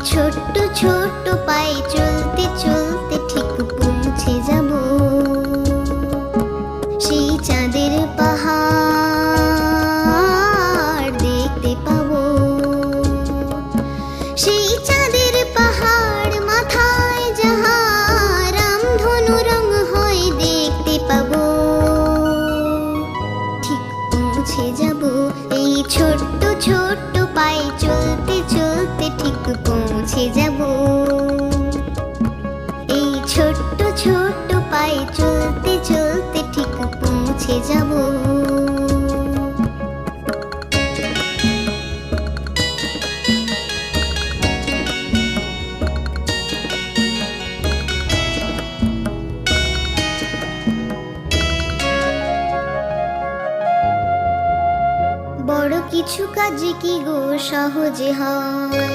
ছোট্ট ছোট্ট পায়ে চলতে চলতে ঠিক পৌঁছে যাব সেই চাঁদের পাহাড় দেখতে পাবো। সেই চাঁদের পাহাড় মাথায় যাহার রামধনু রং হয় দেখতে পাবো। ঠিক পৌঁছে যাব এই ছোট্ট ছোট্ট পায়ে চলতে চলতে ঠিক পৌঁছে যাব। এই ছোট্ট ছোট্ট পায়ে চলতে চলতে ঠিক পৌঁছে যাব। বড় কিছু কাজ কি গো সহজে হয়?